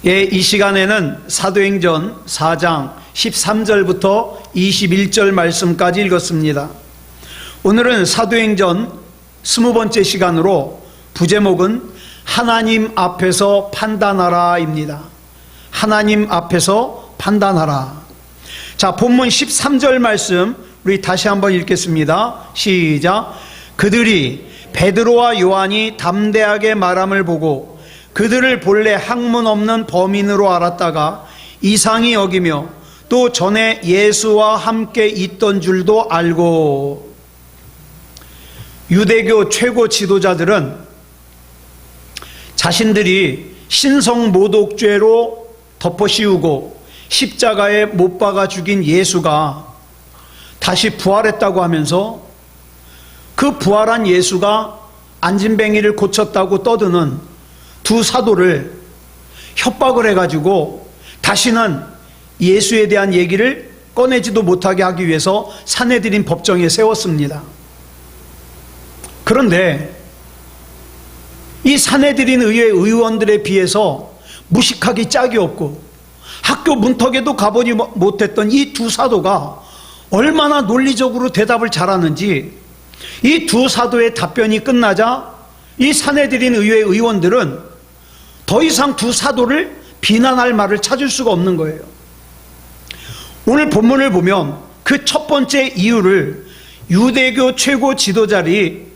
예, 이 시간에는 사도행전 4장 13절부터 21절 말씀까지 읽었습니다. 오늘은 사도행전 20번째 시간으로 부제목은 하나님 앞에서 판단하라입니다. 하나님 앞에서 판단하라. 자, 본문 13절 말씀 우리 다시 한번 읽겠습니다. 시작. 그들이 베드로와 요한이 담대하게 말함을 보고 그들을 본래 학문 없는 범인으로 알았다가 이상히 여기며 또 전에 예수와 함께 있던 줄도 알고. 유대교 최고 지도자들은 자신들이 신성모독죄로 덮어씌우고 십자가에 못 박아 죽인 예수가 다시 부활했다고 하면서 그 부활한 예수가 안진뱅이를 고쳤다고 떠드는 두 사도를 협박을 해가지고 다시는 예수에 대한 얘기를 꺼내지도 못하게 하기 위해서 산헤드린 법정에 세웠습니다. 그런데 이 산헤드린 의회 의원들에 비해서 무식하기 짝이 없고 학교 문턱에도 가보지 못했던 이 두 사도가 얼마나 논리적으로 대답을 잘하는지, 이 두 사도의 답변이 끝나자 이 산헤드린 의회 의원들은 더 이상 두 사도를 비난할 말을 찾을 수가 없는 거예요. 오늘 본문을 보면 그 첫 번째 이유를 유대교 최고 지도자들이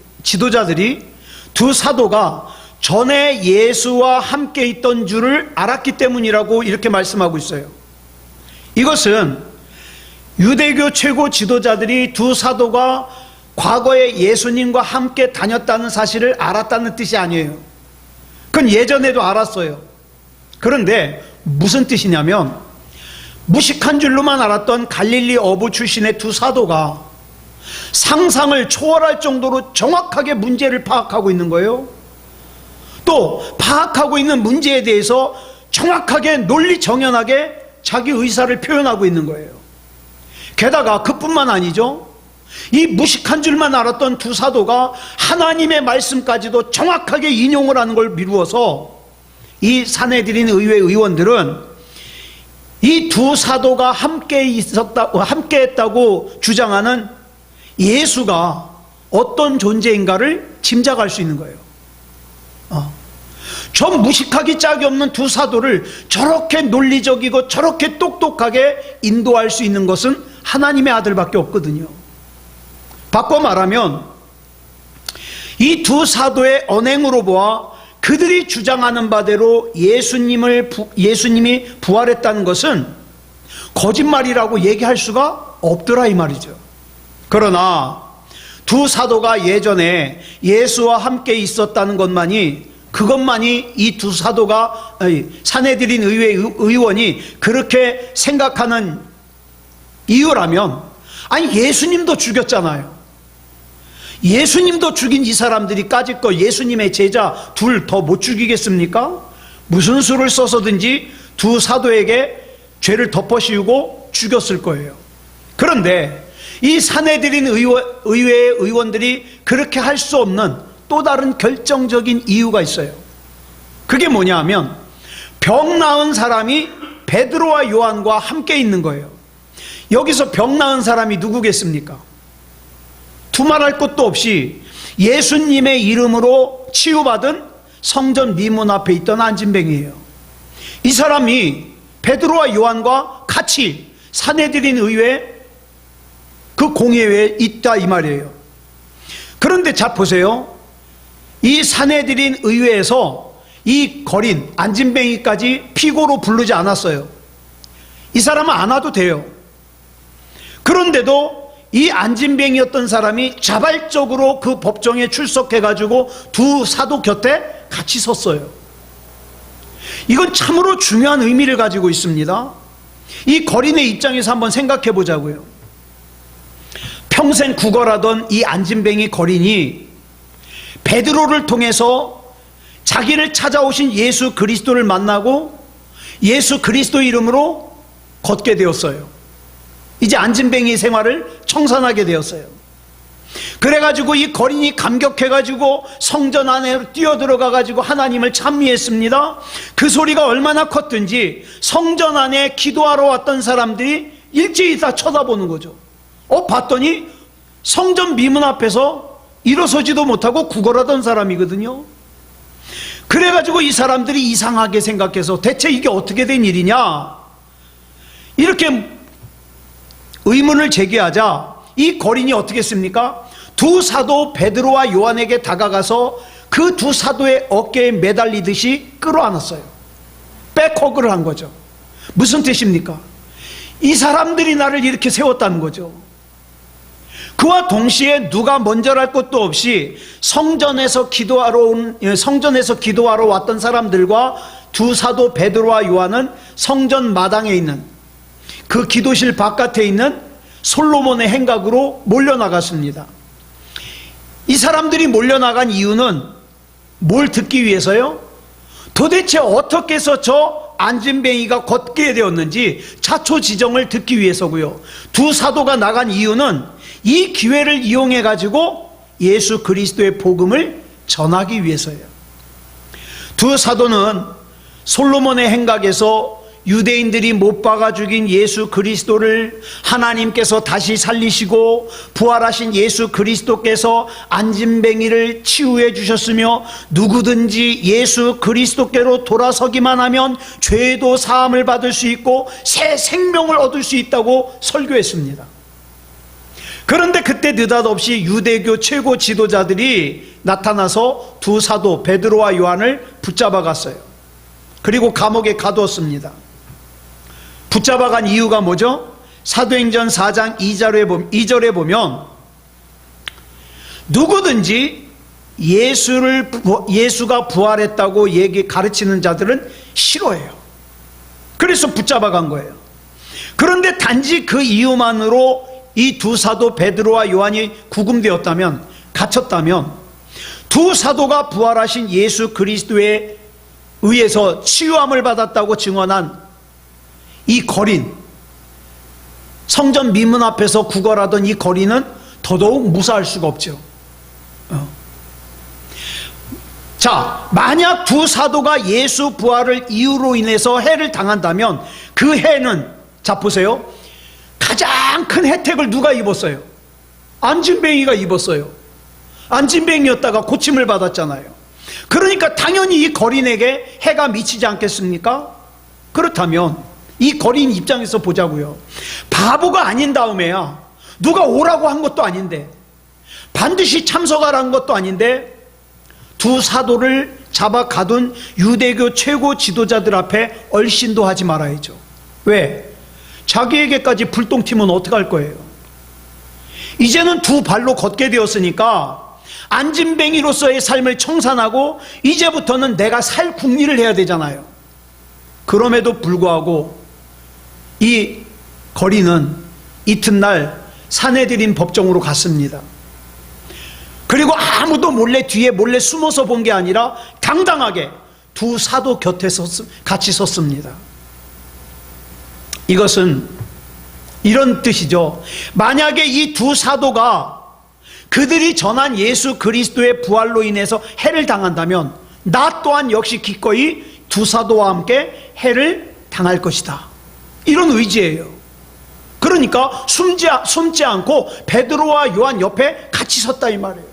두 사도가 전에 예수와 함께 있던 줄을 알았기 때문이라고 이렇게 말씀하고 있어요. 이것은 유대교 최고 지도자들이 두 사도가 과거에 예수님과 함께 다녔다는 사실을 알았다는 뜻이 아니에요. 그건 예전에도 알았어요. 그런데 무슨 뜻이냐면 무식한 줄로만 알았던 갈릴리 어부 출신의 두 사도가 상상을 초월할 정도로 정확하게 문제를 파악하고 있는 거예요. 또 파악하고 있는 문제에 대해서 정확하게 논리정연하게 자기 의사를 표현하고 있는 거예요. 게다가 그뿐만 아니죠. 이 무식한 줄만 알았던 두 사도가 하나님의 말씀까지도 정확하게 인용을 하는 걸 미루어서 이 산헤드린 의회 의원들은 이 두 사도가 함께 했다고 주장하는 예수가 어떤 존재인가를 짐작할 수 있는 거예요. 저 무식하기 짝이 없는 두 사도를 저렇게 논리적이고 저렇게 똑똑하게 인도할 수 있는 것은 하나님의 아들밖에 없거든요. 바꿔 말하면 이 두 사도의 언행으로 보아 그들이 주장하는 바대로 예수님이 부활했다는 것은 거짓말이라고 얘기할 수가 없더라 이 말이죠. 그러나 두 사도가 예전에 예수와 함께 있었다는 그것만이 이 두 사도가 산헤드린 의회 의원이 그렇게 생각하는 이유라면, 아니 예수님도 죽였잖아요. 예수님도 죽인 이 사람들이 까짓 거 예수님의 제자 둘 더 못 죽이겠습니까? 무슨 수를 써서든지 두 사도에게 죄를 덮어씌우고 죽였을 거예요. 그런데 이 산헤드린 의회의 의원들이 그렇게 할 수 없는 또 다른 결정적인 이유가 있어요. 그게 뭐냐 하면 병 나은 사람이 베드로와 요한과 함께 있는 거예요. 여기서 병 나은 사람이 누구겠습니까? 두말할 것도 없이 예수님의 이름으로 치유받은 성전 미문 앞에 있던 안진뱅이에요. 이 사람이 베드로와 요한과 같이 산헤드린 의회 그 공회에 있다 이 말이에요. 그런데 자 보세요. 이 산헤드린 의회에서 이 거린 안진뱅이까지 피고로 부르지 않았어요. 이 사람은 안 와도 돼요. 그런데도 이 안진뱅이였던 사람이 자발적으로 그 법정에 출석해가지고 두 사도 곁에 같이 섰어요. 이건 참으로 중요한 의미를 가지고 있습니다. 이 거린의 입장에서 한번 생각해 보자고요. 평생 구걸하던 이 안진뱅이 거린이 베드로를 통해서 자기를 찾아오신 예수 그리스도를 만나고 예수 그리스도 이름으로 걷게 되었어요. 이제 안진뱅이 생활을 청산하게 되었어요. 그래가지고 이 거린이 감격해가지고 성전 안에 뛰어들어가가지고 하나님을 찬미했습니다. 그 소리가 얼마나 컸든지 성전 안에 기도하러 왔던 사람들이 일제히 다 쳐다보는 거죠. 봤더니 성전 미문 앞에서 일어서지도 못하고 구걸하던 사람이거든요. 그래가지고 이 사람들이 이상하게 생각해서 대체 이게 어떻게 된 일이냐, 이렇게 의문을 제기하자 이 거린이 어떻게 했습니까? 두 사도 베드로와 요한에게 다가가서 그 두 사도의 어깨에 매달리듯이 끌어안았어요. 백허그를 한 거죠. 무슨 뜻입니까? 이 사람들이 나를 이렇게 세웠다는 거죠. 그와 동시에 누가 먼저랄 것도 없이 성전에서 기도하러 왔던 사람들과 두 사도 베드로와 요한은 성전 마당에 있는 그 기도실 바깥에 있는 솔로몬의 행각으로 몰려나갔습니다. 이 사람들이 몰려나간 이유는 뭘 듣기 위해서요? 도대체 어떻게 해서 저 안진뱅이가 걷게 되었는지 자초지정을 듣기 위해서고요. 두 사도가 나간 이유는 이 기회를 이용해 가지고 예수 그리스도의 복음을 전하기 위해서예요. 두 사도는 솔로몬의 행각에서 유대인들이 못 박아 죽인 예수 그리스도를 하나님께서 다시 살리시고 부활하신 예수 그리스도께서 안진뱅이를 치유해 주셨으며 누구든지 예수 그리스도께로 돌아서기만 하면 죄도 사함을 받을 수 있고 새 생명을 얻을 수 있다고 설교했습니다. 그런데 그때 느닷없이 유대교 최고 지도자들이 나타나서 두 사도 베드로와 요한을 붙잡아 갔어요. 그리고 감옥에 가두었습니다. 붙잡아간 이유가 뭐죠? 사도행전 4장 2절에 보면 누구든지 예수가 부활했다고 가르치는 자들은 싫어해요. 그래서 붙잡아간 거예요. 그런데 단지 그 이유만으로 이 두 사도 베드로와 요한이 구금되었다면, 갇혔다면 두 사도가 부활하신 예수 그리스도에 의해서 치유함을 받았다고 증언한 이 거린, 성전 미문 앞에서 구걸하던 이 거린은 더더욱 무사할 수가 없죠. 자, 만약 두 사도가 예수 부활을 이유로 인해서 해를 당한다면 그 해는, 자 보세요, 가장 큰 혜택을 누가 입었어요? 안진뱅이가 입었어요. 안진뱅이였다가 고침을 받았잖아요. 그러니까 당연히 이 거린에게 해가 미치지 않겠습니까? 그렇다면 이 거린 입장에서 보자고요. 바보가 아닌 다음에야, 누가 오라고 한 것도 아닌데, 반드시 참석하라는 것도 아닌데 두 사도를 잡아 가둔 유대교 최고 지도자들 앞에 얼씬도 하지 말아야죠. 왜? 자기에게까지 불똥 튀면 어떡할 거예요? 이제는 두 발로 걷게 되었으니까 안진뱅이로서의 삶을 청산하고 이제부터는 내가 살 궁리를 해야 되잖아요. 그럼에도 불구하고 이 거린은 이튿날 사내들인 법정으로 갔습니다. 그리고 아무도 뒤에 몰래 숨어서 본 게 아니라 당당하게 두 사도 곁에 같이 섰습니다. 이것은 이런 뜻이죠. 만약에 이 두 사도가 그들이 전한 예수 그리스도의 부활로 인해서 해를 당한다면 나 또한 역시 기꺼이 두 사도와 함께 해를 당할 것이다, 이런 의지예요. 그러니까 숨지 않고 베드로와 요한 옆에 같이 섰다 이 말이에요.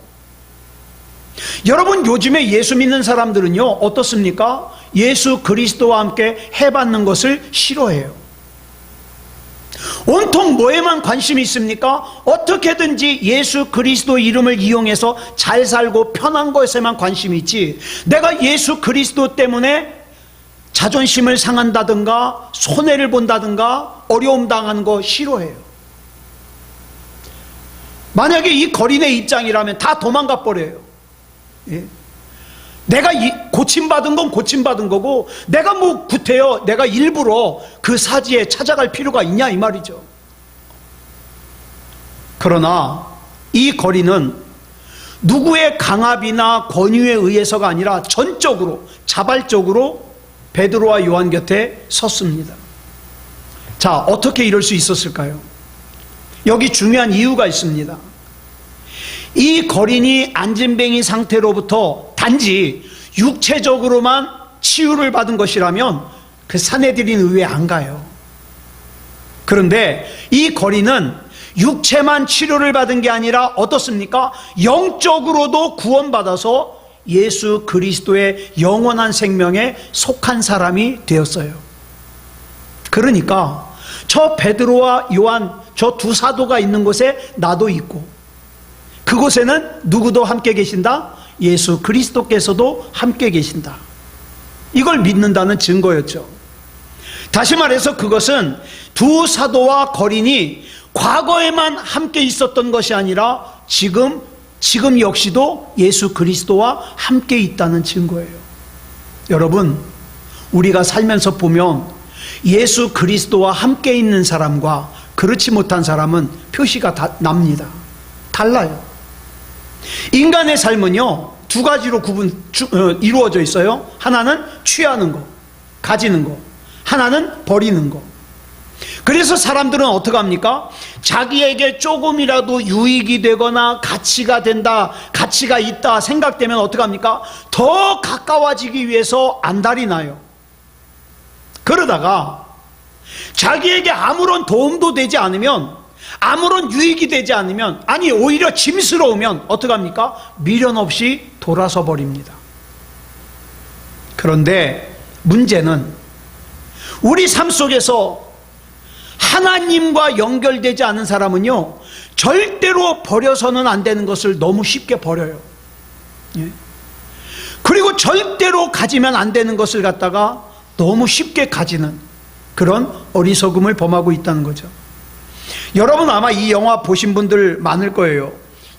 여러분, 요즘에 예수 믿는 사람들은요 어떻습니까? 예수 그리스도와 함께 해 받는 것을 싫어해요. 온통 뭐에만 관심이 있습니까? 어떻게든지 예수 그리스도 이름을 이용해서 잘 살고 편한 것에만 관심이 있지, 내가 예수 그리스도 때문에 자존심을 상한다든가 손해를 본다든가 어려움 당하는 거 싫어해요. 만약에 이 거린의 입장이라면 다 도망가 버려요. 예? 내가 고침받은 건 고침받은 거고, 내가 뭐 구태여 내가 일부러 그 사지에 찾아갈 필요가 있냐 이 말이죠. 그러나 이 거린은 누구의 강압이나 권유에 의해서가 아니라 전적으로 자발적으로 베드로와 요한 곁에 섰습니다. 자, 어떻게 이럴 수 있었을까요? 여기 중요한 이유가 있습니다. 이 거린이 안진뱅이 상태로부터 단지 육체적으로만 치유를 받은 것이라면 그 사내들인 의회 안 가요. 그런데 이 거린은 육체만 치료를 받은 게 아니라 어떻습니까? 영적으로도 구원받아서 예수 그리스도의 영원한 생명에 속한 사람이 되었어요. 그러니까 저 베드로와 요한 저 두 사도가 있는 곳에 나도 있고, 그곳에는 누구도 함께 계신다? 예수 그리스도께서도 함께 계신다. 이걸 믿는다는 증거였죠. 다시 말해서 그것은 두 사도와 거린이 과거에만 함께 있었던 것이 아니라 지금 역시도 예수 그리스도와 함께 있다는 증거예요. 여러분, 우리가 살면서 보면 예수 그리스도와 함께 있는 사람과 그렇지 못한 사람은 표시가 납니다. 달라요. 인간의 삶은요, 두 가지로 이루어져 있어요. 하나는 취하는 거, 가지는 거. 하나는 버리는 거. 그래서 사람들은 어떻게 합니까? 자기에게 조금이라도 유익이 되거나 가치가 된다, 가치가 있다 생각되면 어떻게 합니까? 더 가까워지기 위해서 안달이 나요. 그러다가 자기에게 아무런 도움도 되지 않으면, 아무런 유익이 되지 않으면, 아니 오히려 짐스러우면 어떻게 합니까? 미련 없이 돌아서 버립니다. 그런데 문제는 우리 삶 속에서 하나님과 연결되지 않은 사람은요, 절대로 버려서는 안 되는 것을 너무 쉽게 버려요. 예? 그리고 절대로 가지면 안 되는 것을 갖다가 너무 쉽게 가지는 그런 어리석음을 범하고 있다는 거죠. 여러분 아마 이 영화 보신 분들 많을 거예요.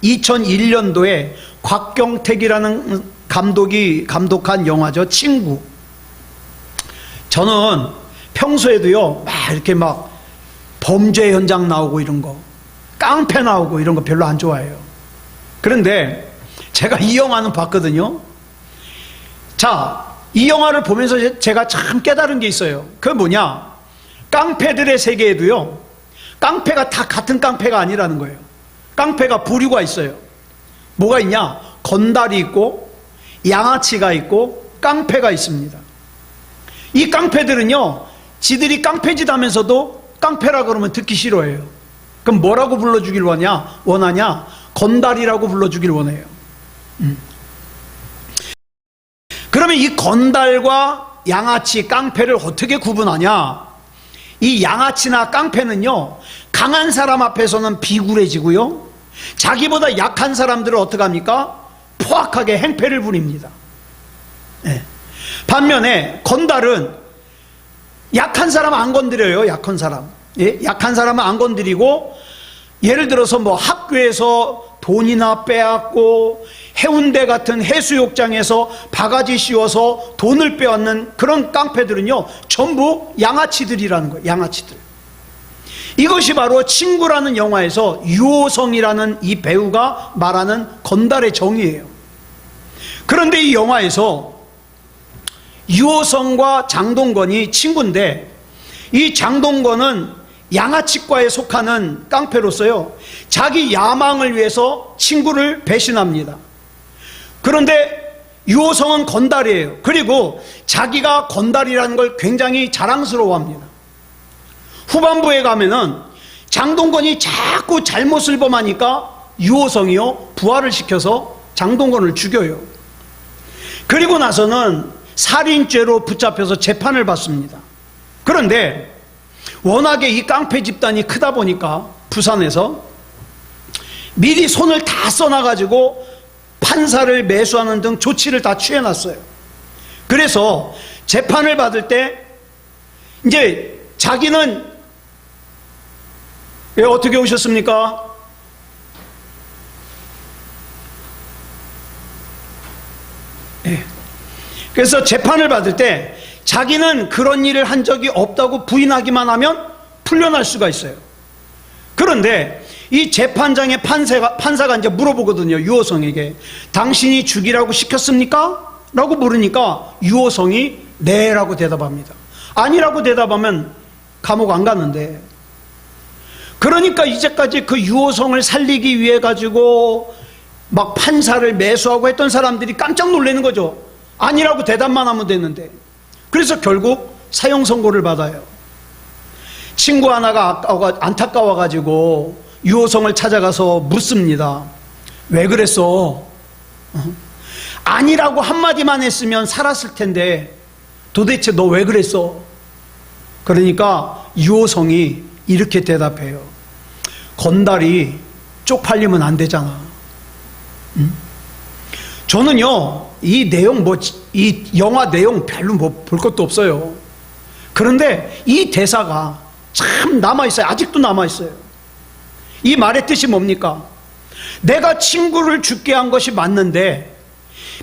2001년도에 곽경택이라는 감독이 감독한 영화죠. 친구. 저는 평소에도요, 이렇게 범죄 현장 나오고 이런 거, 깡패 나오고 이런 거 별로 안 좋아해요. 그런데 제가 이 영화는 봤거든요. 자, 이 영화를 보면서 제가 참 깨달은 게 있어요. 그게 뭐냐? 깡패들의 세계에도요, 깡패가 다 같은 깡패가 아니라는 거예요. 깡패가 부류가 있어요. 뭐가 있냐? 건달이 있고, 양아치가 있고, 깡패가 있습니다. 이 깡패들은요, 지들이 깡패짓 하면서도 깡패라 그러면 듣기 싫어해요. 그럼 뭐라고 불러주길 원하냐? 건달이라고 불러주길 원해요. 그러면 이 건달과 양아치, 깡패를 어떻게 구분하냐? 이 양아치나 깡패는요, 강한 사람 앞에서는 비굴해지고요, 자기보다 약한 사람들을 어떻게 합니까? 포악하게 행패를 부립니다. 네. 반면에 건달은 약한 사람 안 건드려요. 약한 사람. 예? 약한 사람은 안 건드리고, 예를 들어서 학교에서 돈이나 빼앗고 해운대 같은 해수욕장에서 바가지 씌워서 돈을 빼앗는 그런 깡패들은요, 전부 양아치들이라는 거예요. 양아치들. 이것이 바로 친구라는 영화에서 유호성이라는 이 배우가 말하는 건달의 정의예요. 그런데 이 영화에서 유호성과 장동건이 친구인데, 이 장동건은 양아치과에 속하는 깡패로서요, 자기 야망을 위해서 친구를 배신합니다. 그런데 유호성은 건달이에요. 그리고 자기가 건달이라는 걸 굉장히 자랑스러워합니다. 후반부에 가면은 장동건이 자꾸 잘못을 범하니까 유호성이요, 부활을 시켜서 장동건을 죽여요. 그리고 나서는 살인죄로 붙잡혀서 재판을 받습니다. 그런데 워낙에 이 깡패 집단이 크다 보니까 부산에서 미리 손을 다 써놔가지고 판사를 매수하는 등 조치를 다 취해놨어요. 그래서 재판을 받을 때 이제 자기는 왜 어떻게 오셨습니까? 네. 그래서 재판을 받을 때 자기는 그런 일을 한 적이 없다고 부인하기만 하면 풀려날 수가 있어요. 그런데 이 재판장의 판사가 이제 물어보거든요. 유호성에게 당신이 죽이라고 시켰습니까? 라고 물으니까 유호성이 네 라고 대답합니다. 아니라고 대답하면 감옥 안 가는데, 그러니까 이제까지 그 유호성을 살리기 위해 가지고 막 판사를 매수하고 했던 사람들이 깜짝 놀라는 거죠. 아니라고 대답만 하면 되는데. 그래서 결국 사형 선고를 받아요. 친구 하나가 안타까워가지고 유호성을 찾아가서 묻습니다. 왜 그랬어? 아니라고 한마디만 했으면 살았을 텐데 도대체 너 왜 그랬어? 그러니까 유호성이 이렇게 대답해요. 건달이 쪽팔리면 안 되잖아. 저는요, 이 내용 이 영화 내용 별로 볼 것도 없어요. 그런데 이 대사가 참 남아있어요. 아직도 남아있어요. 이 말의 뜻이 뭡니까? 내가 친구를 죽게 한 것이 맞는데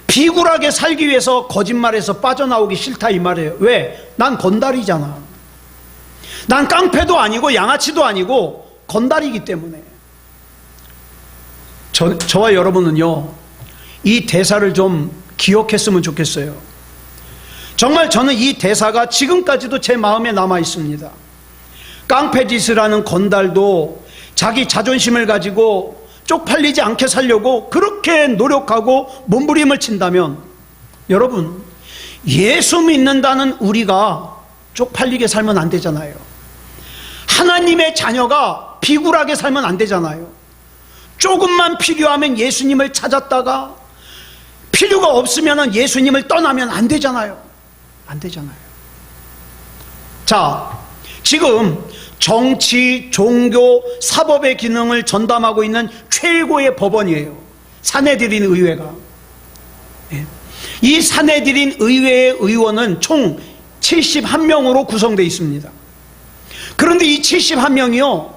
비굴하게 살기 위해서 거짓말에서 빠져나오기 싫다 이 말이에요. 왜? 난 건달이잖아. 난 깡패도 아니고 양아치도 아니고 건달이기 때문에. 저와 여러분은요, 이 대사를 좀 기억했으면 좋겠어요. 정말 저는 이 대사가 지금까지도 제 마음에 남아 있습니다. 깡패짓을 하는 건달도 자기 자존심을 가지고 쪽팔리지 않게 살려고 그렇게 노력하고 몸부림을 친다면, 여러분, 예수 믿는다는 우리가 쪽팔리게 살면 안 되잖아요. 하나님의 자녀가 비굴하게 살면 안 되잖아요. 조금만 필요하면 예수님을 찾았다가 필요가 없으면 예수님을 떠나면 안 되잖아요. 안 되잖아요. 자, 지금 정치, 종교, 사법의 기능을 전담하고 있는 최고의 법원이에요. 사내들인 의회가. 이 사내들인 의회의 의원은 총 71명으로 구성되어 있습니다. 그런데 이 71명이요,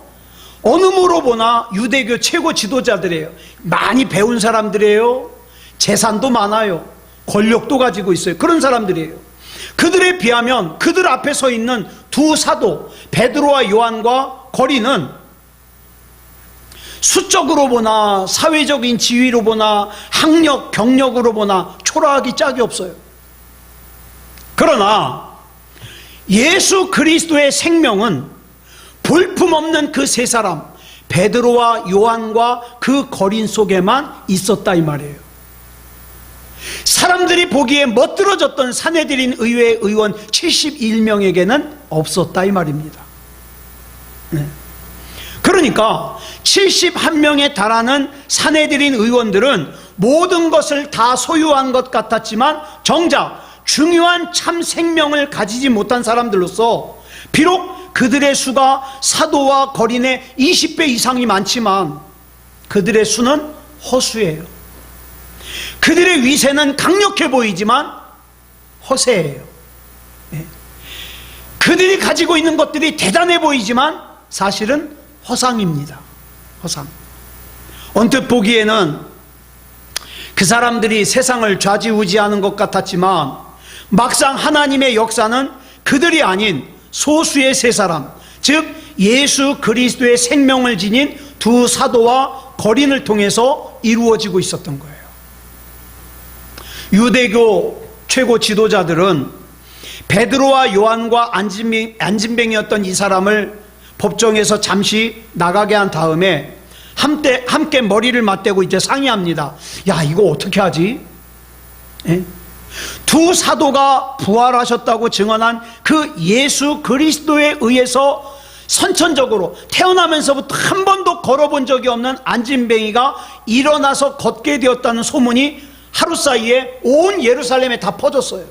어느 물어보나 유대교 최고 지도자들이에요. 많이 배운 사람들이에요. 재산도 많아요. 권력도 가지고 있어요. 그런 사람들이에요. 그들에 비하면 그들 앞에 서 있는 두 사도 베드로와 요한과 거리는 수적으로 보나 사회적인 지위로 보나 학력, 경력으로 보나 초라하기 짝이 없어요. 그러나 예수 그리스도의 생명은 볼품없는 그 세 사람 베드로와 요한과 그 거린 속에만 있었다 이 말이에요. 사람들이 보기에 멋들어졌던 사내들인 의회 의원 71명에게는 없었다 이 말입니다. 그러니까 71명에 달하는 사내들인 의원들은 모든 것을 다 소유한 것 같았지만 정작 중요한 참 생명을 가지지 못한 사람들로서 비록 그들의 수가 사도와 거린의 20배 이상이 많지만 그들의 수는 허수예요. 그들의 위세는 강력해 보이지만 허세예요. 그들이 가지고 있는 것들이 대단해 보이지만 사실은 허상입니다. 허상. 언뜻 보기에는 그 사람들이 세상을 좌지우지하는 것 같았지만 막상 하나님의 역사는 그들이 아닌 소수의 세 사람, 즉 예수 그리스도의 생명을 지닌 두 사도와 거린을 통해서 이루어지고 있었던 거예요. 유대교 최고 지도자들은 베드로와 요한과 안진뱅이였던 이 사람을 법정에서 잠시 나가게 한 다음에 함께 머리를 맞대고 이제 상의합니다. 야, 이거 어떻게 하지? 두 사도가 부활하셨다고 증언한 그 예수 그리스도에 의해서 선천적으로 태어나면서부터 한 번도 걸어본 적이 없는 안진뱅이가 일어나서 걷게 되었다는 소문이 하루 사이에 온 예루살렘에 다 퍼졌어요.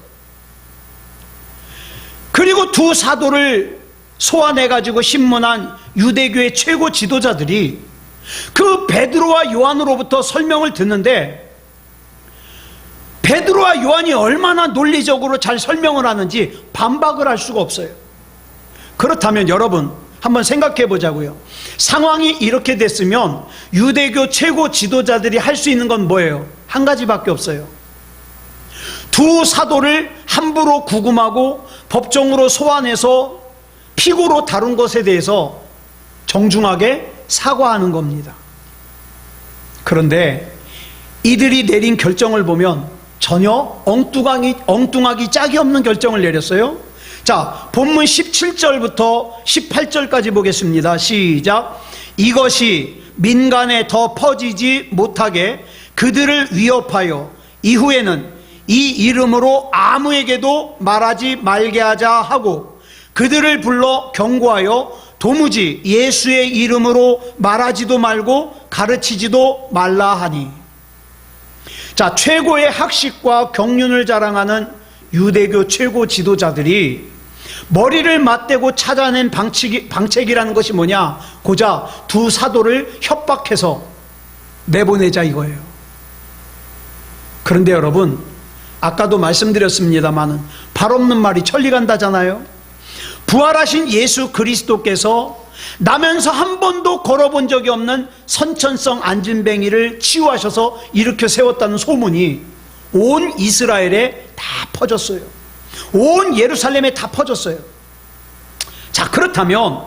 그리고 두 사도를 소환해가지고 신문한 유대교의 최고 지도자들이 그 베드로와 요한으로부터 설명을 듣는데 베드로와 요한이 얼마나 논리적으로 잘 설명을 하는지 반박을 할 수가 없어요. 그렇다면 여러분 한번 생각해 보자고요. 상황이 이렇게 됐으면 유대교 최고 지도자들이 할 수 있는 건 뭐예요? 한 가지밖에 없어요. 두 사도를 함부로 구금하고 법정으로 소환해서 피고로 다룬 것에 대해서 정중하게 사과하는 겁니다. 그런데 이들이 내린 결정을 보면 전혀 엉뚱하기 짝이 없는 결정을 내렸어요. 자, 본문 17절부터 18절까지 보겠습니다. 시작. 이것이 민간에 더 퍼지지 못하게 그들을 위협하여 이후에는 이 이름으로 아무에게도 말하지 말게 하자 하고 그들을 불러 경고하여 도무지 예수의 이름으로 말하지도 말고 가르치지도 말라 하니. 자, 최고의 학식과 경륜을 자랑하는 유대교 최고 지도자들이 머리를 맞대고 찾아낸 방책이라는 것이 뭐냐? 고작 두 사도를 협박해서 내보내자 이거예요. 그런데 여러분, 아까도 말씀드렸습니다마는 발 없는 말이 천리 간다잖아요. 부활하신 예수 그리스도께서 나면서 한 번도 걸어본 적이 없는 선천성 안진뱅이를 치유하셔서 일으켜 세웠다는 소문이 온 이스라엘에 다 퍼졌어요. 온 예루살렘에 다 퍼졌어요. 자, 그렇다면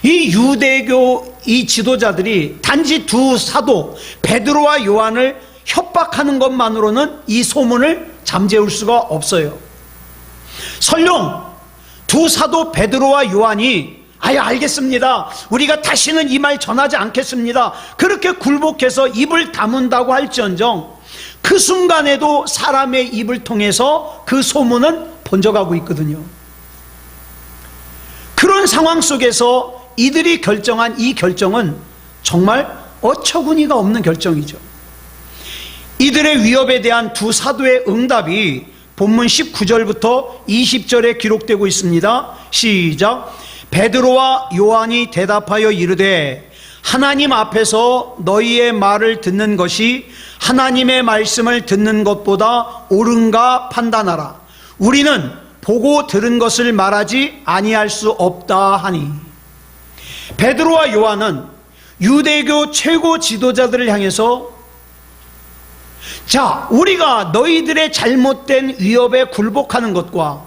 이 유대교 이 지도자들이 단지 두 사도 베드로와 요한을 협박하는 것만으로는 이 소문을 잠재울 수가 없어요. 설령 두 사도 베드로와 요한이 알겠습니다, 우리가 다시는 이 말 전하지 않겠습니다, 그렇게 굴복해서 입을 다문다고 할지언정 그 순간에도 사람의 입을 통해서 그 소문은 번져가고 있거든요. 그런 상황 속에서 이들이 결정한 이 결정은 정말 어처구니가 없는 결정이죠. 이들의 위협에 대한 두 사도의 응답이 본문 19절부터 20절에 기록되고 있습니다. 시작. 베드로와 요한이 대답하여 이르되 하나님 앞에서 너희의 말을 듣는 것이 하나님의 말씀을 듣는 것보다 옳은가 판단하라. 우리는 보고 들은 것을 말하지 아니할 수 없다 하니. 베드로와 요한은 유대교 최고 지도자들을 향해서 자, 우리가 너희들의 잘못된 위협에 굴복하는 것과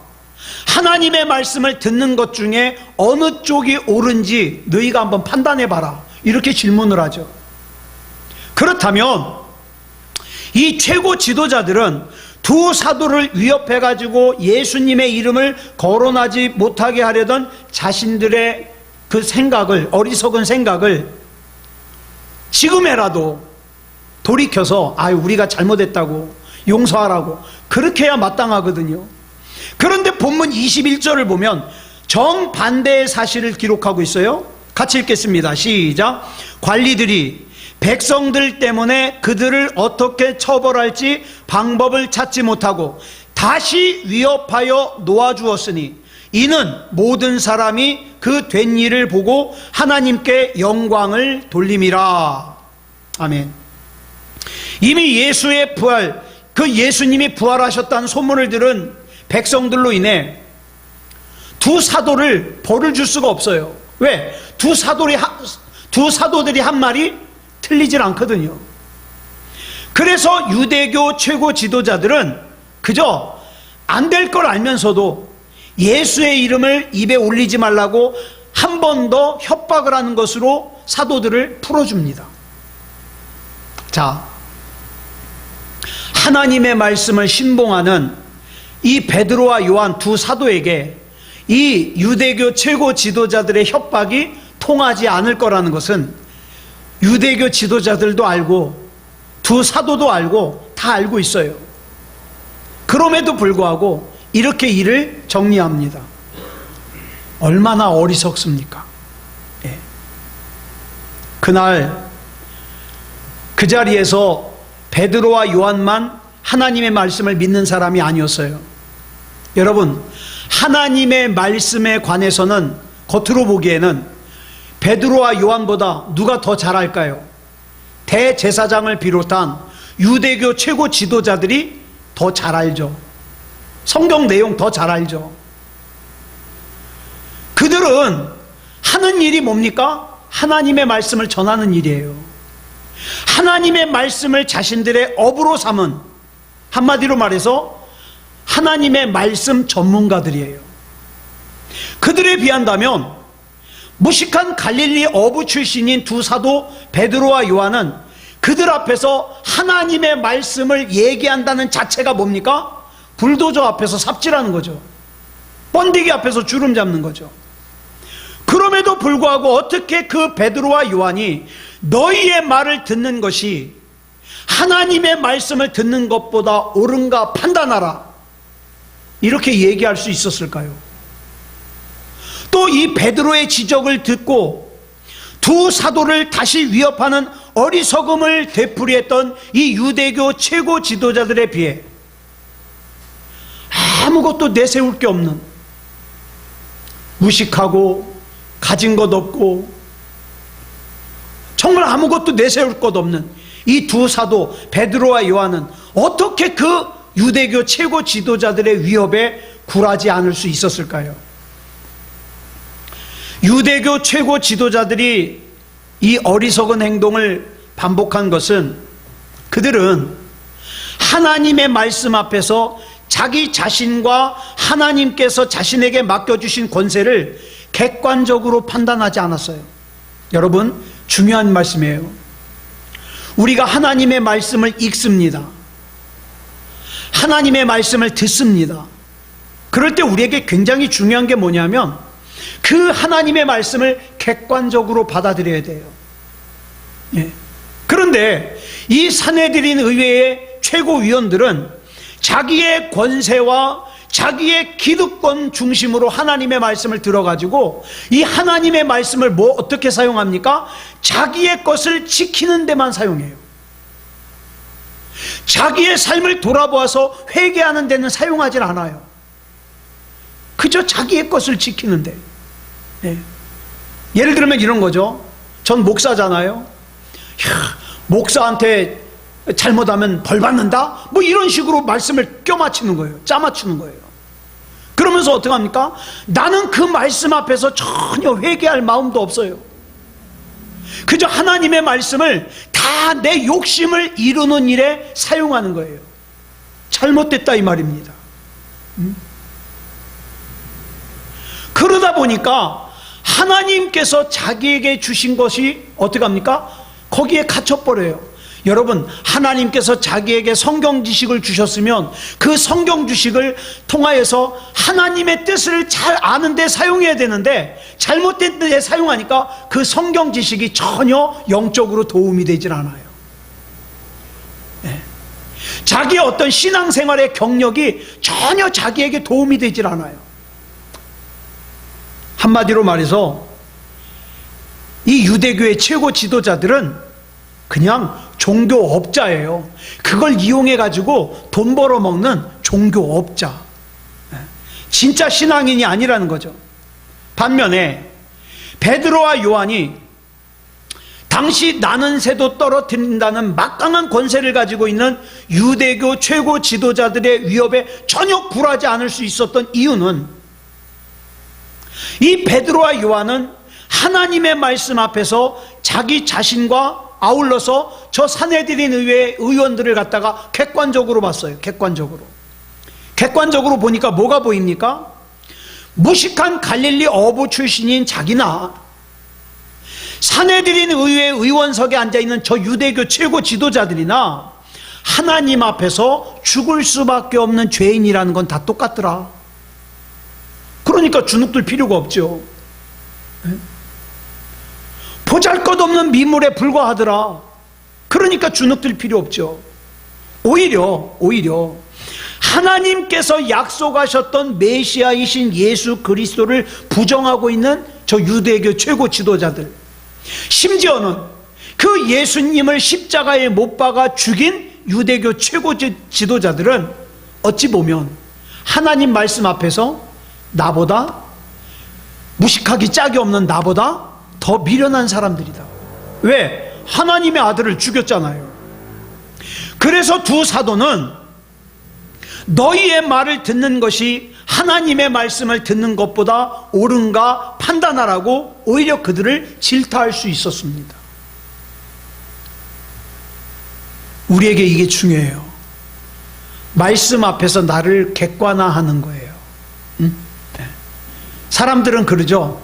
하나님의 말씀을 듣는 것 중에 어느 쪽이 옳은지 너희가 한번 판단해봐라, 이렇게 질문을 하죠. 그렇다면 이 최고 지도자들은 두 사도를 위협해가지고 예수님의 이름을 거론하지 못하게 하려던 자신들의 그 생각을, 어리석은 생각을 지금에라도 돌이켜서 우리가 잘못했다고 용서하라고 그렇게 해야 마땅하거든요. 그런데 본문 21절을 보면 정반대의 사실을 기록하고 있어요. 같이 읽겠습니다. 시작. 관리들이 백성들 때문에 그들을 어떻게 처벌할지 방법을 찾지 못하고 다시 위협하여 놓아주었으니 이는 모든 사람이 그 된 일을 보고 하나님께 영광을 돌림이라. 아멘. 이미 예수의 부활, 그 예수님이 부활하셨다는 소문을 들은 백성들로 인해 두 사도를 벌을 줄 수가 없어요. 왜? 두 사도들이 한 말이 틀리질 않거든요. 그래서 유대교 최고 지도자들은 그저 안 될 걸 알면서도 예수의 이름을 입에 올리지 말라고 한 번 더 협박을 하는 것으로 사도들을 풀어줍니다. 자, 하나님의 말씀을 신봉하는 이 베드로와 요한 두 사도에게 이 유대교 최고 지도자들의 협박이 통하지 않을 거라는 것은 유대교 지도자들도 알고 두 사도도 알고 다 알고 있어요. 그럼에도 불구하고 이렇게 일을 정리합니다. 얼마나 어리석습니까? 예. 그날 그 자리에서 베드로와 요한만 하나님의 말씀을 믿는 사람이 아니었어요. 여러분, 하나님의 말씀에 관해서는 겉으로 보기에는 베드로와 요한보다 누가 더 잘할까요? 대제사장을 비롯한 유대교 최고 지도자들이 더 잘 알죠. 성경 내용 더 잘 알죠. 그들은 하는 일이 뭡니까? 하나님의 말씀을 전하는 일이에요. 하나님의 말씀을 자신들의 업으로 삼은, 한마디로 말해서 하나님의 말씀 전문가들이에요. 그들에 비한다면 무식한 갈릴리 어부 출신인 두 사도 베드로와 요한은 그들 앞에서 하나님의 말씀을 얘기한다는 자체가 뭡니까? 불도저 앞에서 삽질하는 거죠. 번데기 앞에서 주름 잡는 거죠. 그럼에도 불구하고 어떻게 그 베드로와 요한이 너희의 말을 듣는 것이 하나님의 말씀을 듣는 것보다 옳은가 판단하라, 이렇게 얘기할 수 있었을까요? 또 이 베드로의 지적을 듣고 두 사도를 다시 위협하는 어리석음을 되풀이했던 이 유대교 최고 지도자들에 비해 아무것도 내세울 게 없는, 무식하고 가진 것 없고 정말 아무것도 내세울 것 없는 이 두 사도 베드로와 요한은 어떻게 그 유대교 최고 지도자들의 위협에 굴하지 않을 수 있었을까요? 유대교 최고 지도자들이 이 어리석은 행동을 반복한 것은, 그들은 하나님의 말씀 앞에서 자기 자신과 하나님께서 자신에게 맡겨주신 권세를 객관적으로 판단하지 않았어요. 여러분, 중요한 말씀이에요. 우리가 하나님의 말씀을 읽습니다. 하나님의 말씀을 듣습니다. 그럴 때 우리에게 굉장히 중요한 게 뭐냐면 그 하나님의 말씀을 객관적으로 받아들여야 돼요. 예. 그런데 이 산헤드린 의회의 최고위원들은 자기의 권세와 자기의 기득권 중심으로 하나님의 말씀을 들어가지고 이 하나님의 말씀을 어떻게 사용합니까? 자기의 것을 지키는 데만 사용해요. 자기의 삶을 돌아보아서 회개하는 데는 사용하지 않아요. 그저 자기의 것을 지키는데. 예. 예를 들면 이런 거죠. 전 목사잖아요. 목사한테 잘못하면 벌 받는다? 뭐 이런 식으로 말씀을 껴맞추는 거예요. 짜맞추는 거예요. 그러면서 어떻게 합니까? 나는 그 말씀 앞에서 전혀 회개할 마음도 없어요. 그저 하나님의 말씀을 다 내 욕심을 이루는 일에 사용하는 거예요. 잘못됐다 이 말입니다. 그러다 보니까 하나님께서 자기에게 주신 것이 어떻게 합니까? 거기에 갇혀버려요. 여러분, 하나님께서 자기에게 성경 지식을 주셨으면 그 성경 지식을 통하여서 하나님의 뜻을 잘 아는 데 사용해야 되는데 잘못된 데 사용하니까 그 성경 지식이 전혀 영적으로 도움이 되질 않아요. 네. 자기의 어떤 신앙생활의 경력이 전혀 자기에게 도움이 되질 않아요. 한마디로 말해서 이 유대교의 최고 지도자들은 그냥 종교업자예요. 그걸 이용해 가지고 돈 벌어먹는 종교업자. 진짜 신앙인이 아니라는 거죠. 반면에 베드로와 요한이 당시 나는 새도 떨어뜨린다는 막강한 권세를 가지고 있는 유대교 최고 지도자들의 위협에 전혀 굴하지 않을 수 있었던 이유는, 이 베드로와 요한은 하나님의 말씀 앞에서 자기 자신과 아울러서 저 산헤드린 의회의 의원들을 갖다가 객관적으로 봤어요. 객관적으로 보니까 뭐가 보입니까? 무식한 갈릴리 어부 출신인 자기나 산헤드린 의회 의원석에 앉아있는 저 유대교 최고 지도자들이나 하나님 앞에서 죽을 수밖에 없는 죄인이라는 건 다 똑같더라. 그러니까 주눅들 필요가 없죠. 보잘것없는 미물에 불과하더라. 그러니까 주눅들 필요 없죠. 오히려 하나님께서 약속하셨던 메시아이신 예수 그리스도를 부정하고 있는 저 유대교 최고 지도자들, 심지어는 그 예수님을 십자가에 못 박아 죽인 유대교 최고 지도자들은 어찌 보면 하나님 말씀 앞에서 나보다, 무식하기 짝이 없는 나보다 더 미련한 사람들이다. 왜? 하나님의 아들을 죽였잖아요. 그래서 두 사도는 너희의 말을 듣는 것이 하나님의 말씀을 듣는 것보다 옳은가 판단하라고 오히려 그들을 질타할 수 있었습니다. 우리에게 이게 중요해요. 말씀 앞에서 나를 객관화하는 거예요. 응? 네. 사람들은 그러죠.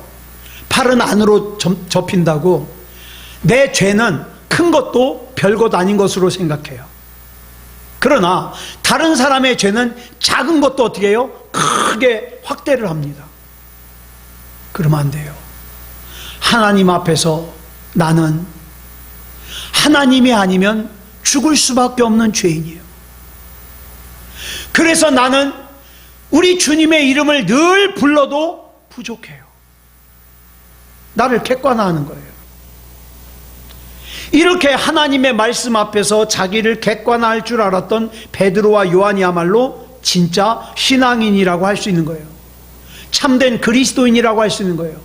팔은 안으로 접힌다고 내 죄는 큰 것도 별것 아닌 것으로 생각해요. 그러나 다른 사람의 죄는 작은 것도 어떻게 해요? 크게 확대를 합니다. 그러면 안 돼요. 하나님 앞에서 나는 하나님이 아니면 죽을 수밖에 없는 죄인이에요. 그래서 나는 우리 주님의 이름을 늘 불러도 부족해요. 나를 객관화하는 거예요. 이렇게 하나님의 말씀 앞에서 자기를 객관화할 줄 알았던 베드로와 요한이야말로 진짜 신앙인이라고 할 수 있는 거예요. 참된 그리스도인이라고 할 수 있는 거예요.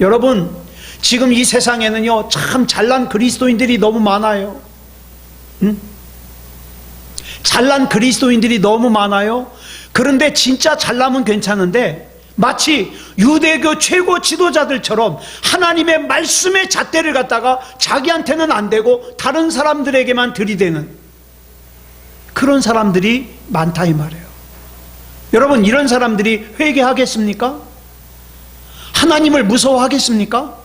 여러분, 지금 이 세상에는요, 참 잘난 그리스도인들이 너무 많아요. 잘난 그리스도인들이 너무 많아요. 그런데 진짜 잘나면 괜찮은데 마치 유대교 최고 지도자들처럼 하나님의 말씀의 잣대를 갖다가 자기한테는 안 되고 다른 사람들에게만 들이대는 그런 사람들이 많다 이 말이에요. 여러분, 이런 사람들이 회개하겠습니까? 하나님을 무서워하겠습니까?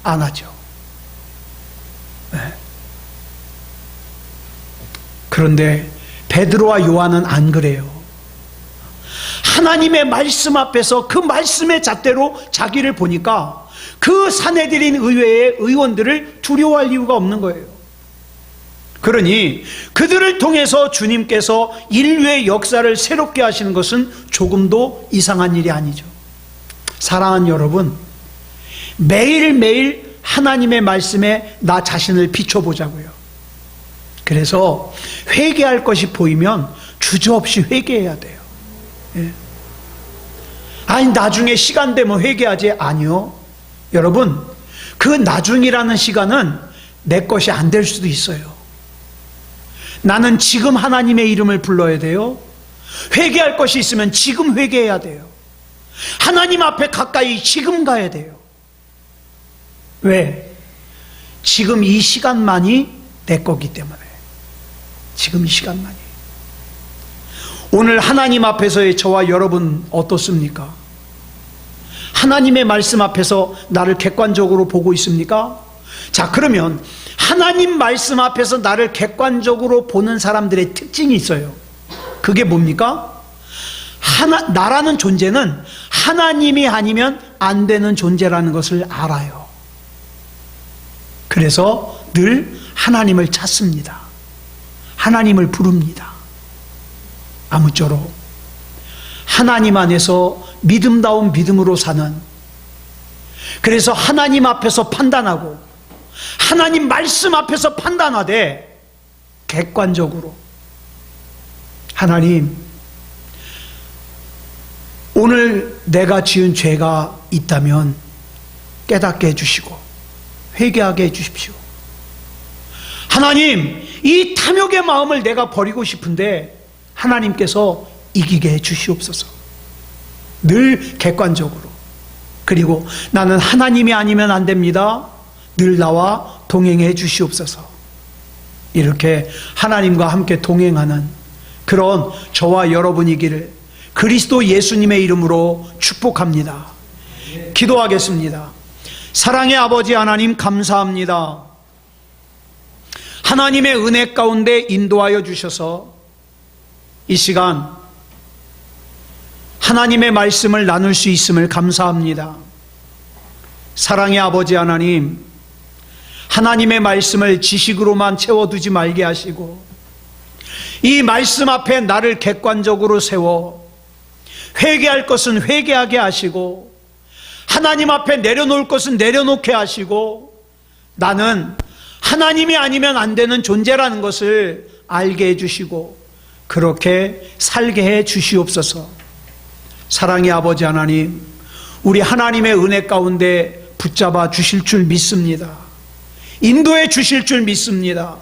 안 하죠. 네. 그런데 베드로와 요한은 안 그래요. 하나님의 말씀 앞에서 그 말씀의 잣대로 자기를 보니까 그 사내들인 의회의 의원들을 두려워할 이유가 없는 거예요. 그러니 그들을 통해서 주님께서 인류의 역사를 새롭게 하시는 것은 조금도 이상한 일이 아니죠. 사랑하는 여러분, 매일매일 하나님의 말씀에 나 자신을 비춰보자고요. 그래서 회개할 것이 보이면 주저없이 회개해야 돼요. 예. 아니, 나중에 시간 되면 회개하지. 아니요. 여러분, 그 나중이라는 시간은 내 것이 안 될 수도 있어요. 나는 지금 하나님의 이름을 불러야 돼요. 회개할 것이 있으면 지금 회개해야 돼요. 하나님 앞에 가까이 지금 가야 돼요. 왜? 지금 이 시간만이 내 거기 때문에. 지금 이 시간만이. 오늘 하나님 앞에서의 저와 여러분 어떻습니까? 하나님의 말씀 앞에서 나를 객관적으로 보고 있습니까? 자, 그러면 하나님 말씀 앞에서 나를 객관적으로 보는 사람들의 특징이 있어요. 그게 뭡니까? 나라는 존재는 하나님이 아니면 안 되는 존재라는 것을 알아요. 그래서 늘 하나님을 찾습니다. 하나님을 부릅니다. 아무쪼록 하나님 안에서 믿음다운 믿음으로 사는, 그래서 하나님 앞에서 판단하고 하나님 말씀 앞에서 판단하되 객관적으로 하나님, 오늘 내가 지은 죄가 있다면 깨닫게 해주시고 회개하게 해주십시오. 하나님, 이 탐욕의 마음을 내가 버리고 싶은데 하나님께서 이기게 해주시옵소서. 늘 객관적으로. 그리고 나는 하나님이 아니면 안 됩니다. 늘 나와 동행해 주시옵소서. 이렇게 하나님과 함께 동행하는 그런 저와 여러분이기를 그리스도 예수님의 이름으로 축복합니다. 기도하겠습니다. 사랑의 아버지 하나님, 감사합니다. 하나님의 은혜 가운데 인도하여 주셔서 이 시간 하나님의 말씀을 나눌 수 있음을 감사합니다. 사랑의 아버지 하나님, 하나님의 말씀을 지식으로만 채워두지 말게 하시고 이 말씀 앞에 나를 객관적으로 세워 회개할 것은 회개하게 하시고 하나님 앞에 내려놓을 것은 내려놓게 하시고 나는 하나님이 아니면 안 되는 존재라는 것을 알게 해주시고 그렇게 살게 해 주시옵소서. 사랑의 아버지 하나님, 우리 하나님의 은혜 가운데 붙잡아 주실 줄 믿습니다. 인도해 주실 줄 믿습니다.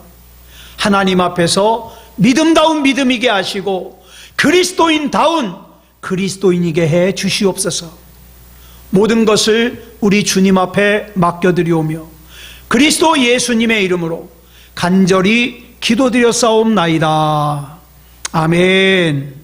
하나님 앞에서 믿음다운 믿음이게 하시고 그리스도인다운 그리스도인이게 해 주시옵소서. 모든 것을 우리 주님 앞에 맡겨드리오며 그리스도 예수님의 이름으로 간절히 기도드렸사옵나이다. 아멘.